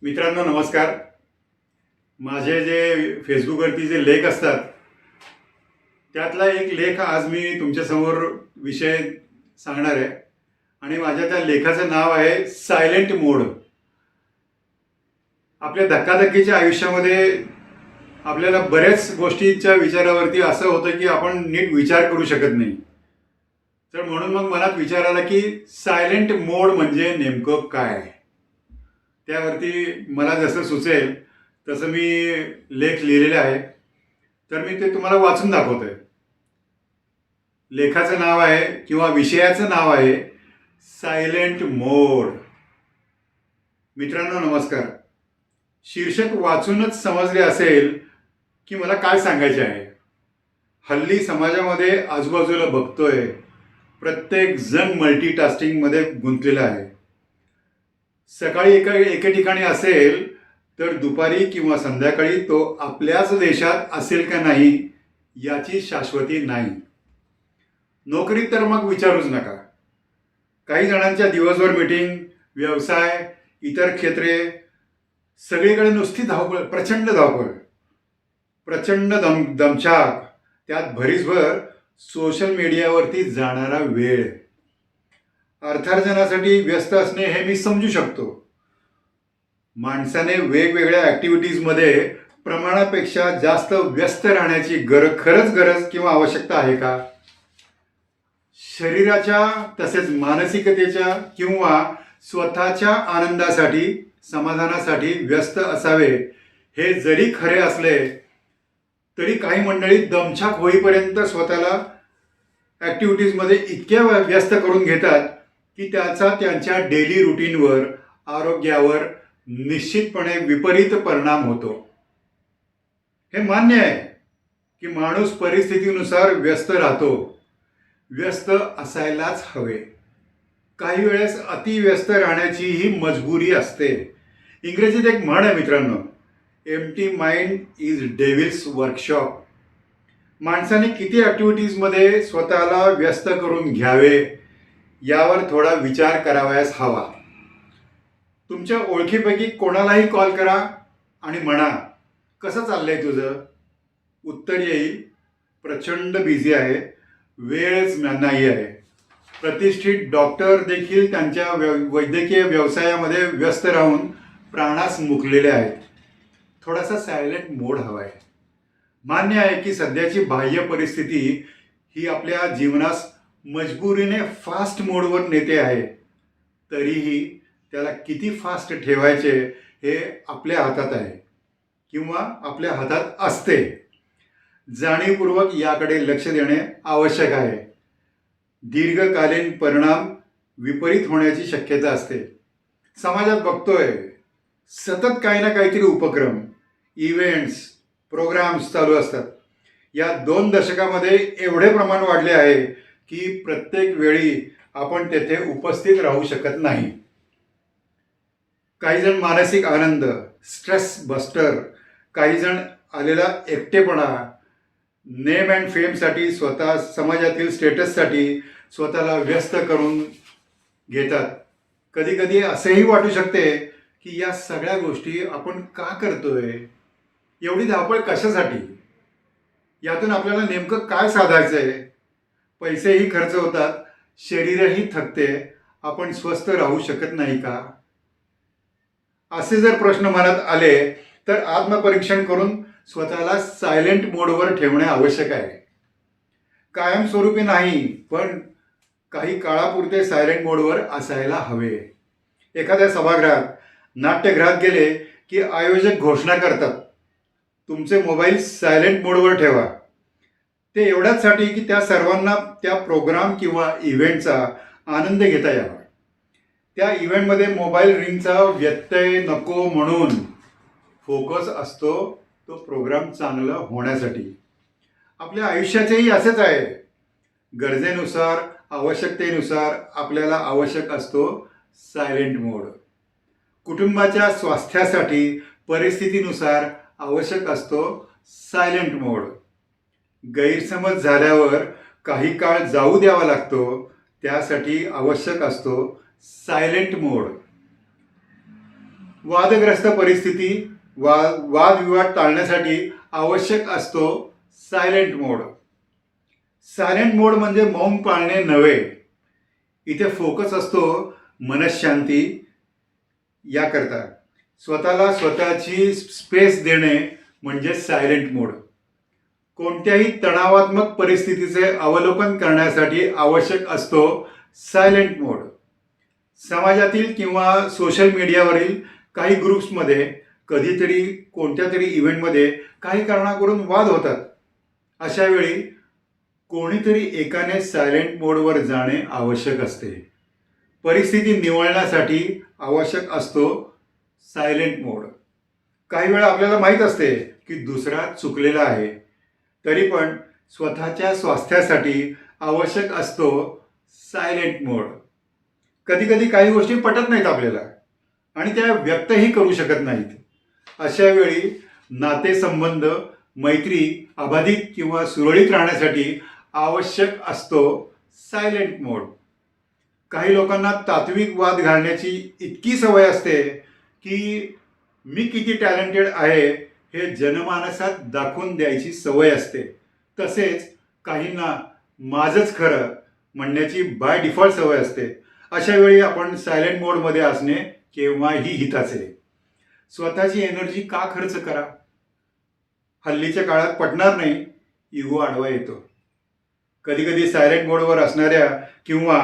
मित्रांनो नमस्कार. माझे जे फेसबुकवरती जे लेख असतात त्यातला एक लेख आज मी तुमच्यासमोर विषय सांगणार आहे आणि माझ्या त्या लेखाचं नाव आहे सायलेंट मोड. आपल्या धक्काधक्कीच्या आयुष्यामध्ये आपल्याला बऱ्याच गोष्टींच्या विचारावरती असं होतं की आपण नीट विचार करू शकत नाही. तर म्हणून मग मनात विचार आला की सायलेंट मोड म्हणजे नेमकं काय. त्यावरती मला जसं सुचेल तसं मी लेख लिहिलेले आहे. तर मी ते तुम्हाला वाचून दाखवतोय. लेखाचं नाव आहे किंवा विषयाचं नाव आहे सायलेंट मोड. मित्रांनो नमस्कार. शीर्षक वाचूनच समजले असेल की मला काय सांगायचे आहे. हल्ली समाजामध्ये आजूबाजूला बघतोय प्रत्येक जण मल्टीटास्किंगमध्ये गुंतलेला आहे. सकाळी एके ठिकाणी असेल तर दुपारी किंवा संध्याकाळी तो आपल्याच देशात असेल का नाही याची शाश्वती नाही. नोकरीत तर मग विचारूच नका. काही जणांच्या दिवसभर मीटिंग, व्यवसाय, इतर क्षेत्रे सगळीकडे नुसती धावपळ, प्रचंड धावपळ, प्रचंड दमछाक, त्यात भरीसभर सोशल मीडियावरती जाणारा वेळ. अर्थार्जनासाठी व्यस्त असणे हे मी समजू शकतो. माणसाने वेगवेगळ्या ॲक्टिव्हिटीजमध्ये प्रमाणापेक्षा जास्त व्यस्त राहण्याची खरंच गरज किंवा आवश्यकता आहे का. शरीराच्या तसेच मानसिकतेच्या किंवा स्वतःच्या आनंदासाठी, समाधानासाठी व्यस्त असावे हे जरी खरे असले तरी काही मंडळी दमछाक होईपर्यंत स्वतःला ॲक्टिव्हिटीजमध्ये इतक्या व्यस्त करून घेतात की त्याचा त्यांच्या डेली रुटीनवर, आरोग्यावर निश्चितपणे विपरीत परिणाम होतो. हे मान्य आहे की माणूस परिस्थितीनुसार व्यस्त राहतो. व्यस्त असायलाच हवे. काही वेळेस अतिव्यस्त राहण्याची ही मजबुरी असते. इंग्रजीत एक म्हण आहे मित्रांनो, empty mind is devil's workshop. माणसाने किती ॲक्टिव्हिटीजमध्ये स्वतःला व्यस्त करून घ्यावे यावर थोडा विचार करावयास हवा. तुमच्या ओळखीपैकी कोणालाही कॉल करा आणि म्हणा, कसं चाललंय तुझं. उत्तर येईल, प्रचंड बिझी आहे, वेळच नाही आहे. प्रतिष्ठित डॉक्टर देखील त्यांच्या वैद्यकीय व्यवसायामध्ये व्यस्त राहून प्राणास मुकलेले आहेत. थोडासा सायलेंट मोड हवा आहे. मान्य आहे की सध्याची बाह्य परिस्थिती ही आपल्या जीवनास मजबुरीने फास्ट मोडवर नेते आहे. तरीही त्याला किती फास्ट ठेवायचे हे आपल्या हातात आहे किंवा आपल्या हातात असते. जाणीवपूर्वक याकडे लक्ष देणे आवश्यक आहे. दीर्घकालीन परिणाम विपरीत होण्याची शक्यता असते. समाजात बघतोय सतत काही ना काहीतरी उपक्रम, इव्हेंट्स, प्रोग्राम्स चालू असतात. या 2 दशकामध्ये एवढे प्रमाण वाढले आहे की प्रत्येक वेळी आपण तेथे उपस्थित राहू शकत नाही. काही जण मानसिक आनंद, स्ट्रेस बस्टर, काही जण आलेला एकटेपणा, नेम अँड फेमसाठी, स्वतः समाजातील स्टेटससाठी स्वतःला व्यस्त करून घेतात. कधी कधी असेही वाटू शकते की या सगळ्या गोष्टी आपण का करतोय, एवढी धावपळ कशासाठी, यातून आपल्याला नेमकं काय साधायचं आहे. पैसेही खर्च होतात, शरीरही थकते, आपण स्वस्थ राहू शकत नाही का. असे जर प्रश्न मनात आले तर आत्मपरीक्षण करून स्वतःला सायलेंट मोडवर ठेवणे आवश्यक आहे. कायमस्वरूपी नाही, पण काही काळापुरते सायलेंट मोडवर असायला हवे. एखाद्या सभागृहात, नाट्यगृहात गेले की आयोजक घोषणा करतात, तुमचे मोबाईल सायलेंट मोडवर ठेवा. ते एवढ्याचसाठी की त्या सर्वांना त्या प्रोग्राम किंवा इव्हेंटचा आनंद घेता यावा. त्या इव्हेंटमध्ये मोबाईल रिंगचा व्यत्यय नको म्हणून फोकस असतो तो प्रोग्राम चांगला होण्यासाठी. आपल्या आयुष्याचेही असेच आहे. गरजेनुसार, आवश्यकतेनुसार आपल्याला आवश्यक असतो सायलेंट मोड. कुटुंबाच्या स्वास्थ्यासाठी परिस्थितीनुसार आवश्यक असतो सायलेंट मोड. गैरसमज झाल्यावर काही काळ जाऊ द्यावा लागतो, त्यासाठी आवश्यक असतो सायलेंट मोड. वादग्रस्त परिस्थिती वादविवाद टाळण्यासाठी आवश्यक असतो सायलेंट मोड. सायलेंट मोड म्हणजे मौन पाळणे नव्हे. इथे फोकस असतो मनशांती याकरता. स्वतःला स्वतःची स्पेस देणे म्हणजे सायलेंट मोड. कोणत्याही तणावात्मक परिस्थितीचे अवलोकन करण्यासाठी आवश्यक असतो सायलेंट मोड. समाजातील किंवा सोशल मीडियावरील काही ग्रुप्समध्ये कधीतरी कोणत्या तरी इव्हेंटमध्ये काही कारणाकडून वाद होतात. अशा वेळी कोणीतरी एकाने सायलेंट मोडवर जाणे आवश्यक असते. परिस्थिती निवळण्यासाठी आवश्यक असतो सायलेंट मोड. काही वेळा आपल्याला माहीत असते की दुसरा चुकलेला आहे, तरी पण स्वतःच्या स्वास्थ्यासाठी आवश्यक असतो सायलेंट मोड. कधी कधी काही गोष्टी पटत नाहीत आपल्याला आणि त्या व्यक्तही करू शकत नाहीत. अशा वेळी नातेसंबंध, मैत्री अबाधित किंवा सुरळीत राहण्यासाठी आवश्यक असतो सायलेंट मोड. काही लोकांना तात्विक वाद घालण्याची इतकी सवय असते की मी किती टॅलेंटेड आहे हे जनमानसात दाखवून द्यायची सवय असते. तसेच काहींना माझंच खरं म्हणण्याची बाय डिफॉल्ट सवय असते. अशा वेळी आपण सायलेंट मोडमध्ये असणे केव्हाही हिताचे. स्वतःची एनर्जी का खर्च करा? हल्लीच्या काळात पटणार नाही, इगो आडवा येतो. कधी कधी सायलेंट मोडवर असणाऱ्या किंवा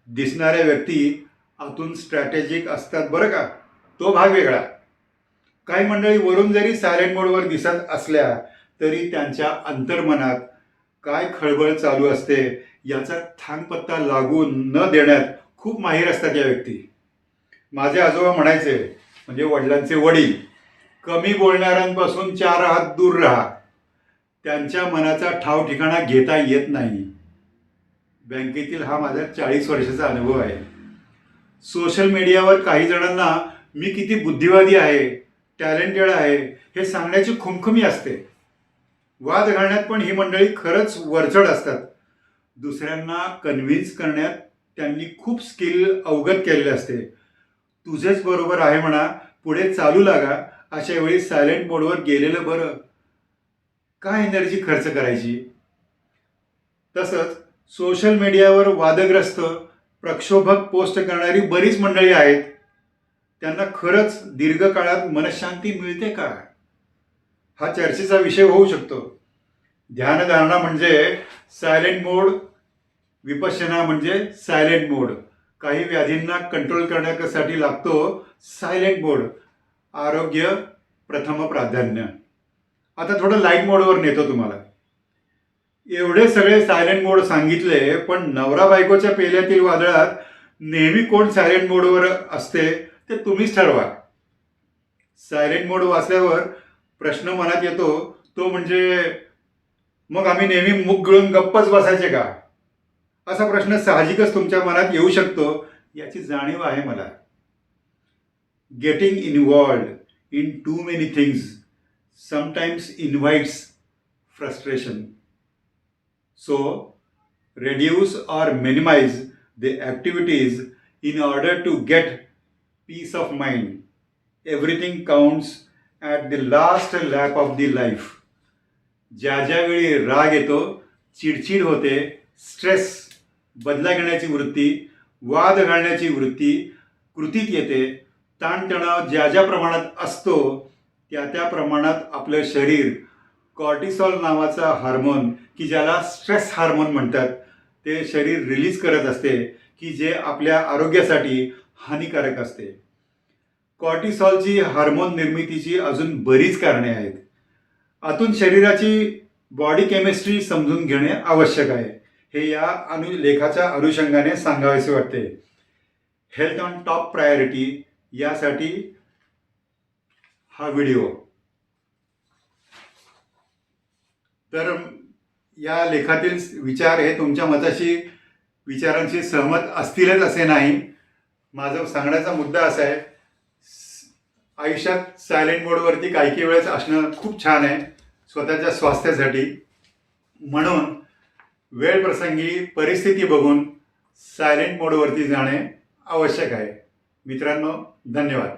दिसणाऱ्या व्यक्ती आतून स्ट्रॅटेजिक असतात बरं का, तो भाग वेगळा. काही मंडळी वरून जरी सायलेंट मोडवर दिसत असल्या तरी त्यांच्या अंतर्मनात काय खळबळ चालू असते याचा थांगपत्ता लागून न देण्यात खूप माहीर असतात या व्यक्ती. माझे आजोबा म्हणायचे, म्हणजे वडिलांचे वडील, कमी बोलणाऱ्यांपासून 4 हात दूर राहा. त्यांच्या मनाचा ठाव ठिकाणा घेता येत नाही. बँकेतील हा माझा 40 वर्षाचा अनुभव आहे. सोशल मीडियावर काही जणांना मी किती बुद्धिवादी आहे, टॅलेंटेड आहे हे सांगण्याची खुमखुमी असते. वाद घालण्यात पण ही मंडळी खरंच वरचढ असतात. दुसऱ्यांना कन्व्हिन्स करण्यात त्यांनी खूप स्किल अवगत केलेले असते. तुझेच बरोबर आहे म्हणा, पुढे चालू लागा. अशा वेळी सायलेंट मोडवर गेलेलं बरं. काय एनर्जी खर्च करायची? तसंच सोशल मीडियावर वादग्रस्त प्रक्षोभक पोस्ट करणारी बरीच मंडळी आहेत. त्यांना खरंच दीर्घकाळात मनशांती मिळते का? हा चर्चेचा विषय होऊ शकतो. ध्यानधारणा म्हणजे सायलेंट मोड, विपश्यना म्हणजे सायलेंट मोड. काही व्याधींना कंट्रोल करण्यासाठी लागतो सायलेंट मोड. आरोग्य प्रथम प्राधान्य. आता थोडं लाईट मोडवर नेतो तुम्हाला. एवढे सगळे सायलेंट मोड सांगितले, पण नवरा बायकोच्या पेल्यातील वादळात नेहमी कोण सायलेंट मोडवर असते ते तुम्हीच ठरवा. सायलेंट मोड वाचल्यावर प्रश्न मनात येतो तो म्हणजे, मग आम्ही नेहमी मुख गिळून गप्पच बसायचे का? असा प्रश्न साहजिकच तुमच्या मनात येऊ शकतो. याची जाणीव आहे मला. Getting involved in too many things sometimes invites frustration. So, reduce or minimize the activities in order to get peace of mind. Everything counts at the last lap of the life. ज्या ज्या वेळी राग येतो, चिडचिड होते, stress, बदला घेण्याची वृत्ती, वाद घालण्याची वृत्ती कृतीत येते, ताणतणाव ज्या ज्या प्रमाणात असतो त्या त्या प्रमाणात आपलं शरीर कॉर्टिसॉल नावाचा हार्मोन, की ज्याला स्ट्रेस हार्मोन म्हणतात, ते शरीर रिलीज करत असते, की जे आपल्या आरोग्यासाठी हानिकारक असते. कॉर्टिसॉलची हार्मोन निर्मितीची अजून बरीच कारणे आहेत. आतून शरीराची बॉडी केमिस्ट्री समजून घेणे आवश्यक आहे. हे या लेखाच्या अनुषंगाने सांगावेसे वाटते. हेल्थ ऑन टॉप प्रायोरिटी यासाठी हा व्हिडिओ. तर या लेखातील विचार हे तुमच्या विचारांशी सहमत असतीलच असे नाही. माझा सांगण्याचा मुद्दा असा आहे, आयुष्यात सायलेंट मोडवरती काही वेळेस असणं खूप छान आहे स्वतःच्या स्वास्थ्यासाठी. म्हणून वेळ प्रसंगी परिस्थिती बघून सायलेंट मोडवरती जाणे आवश्यक आहे. मित्रांनो, धन्यवाद.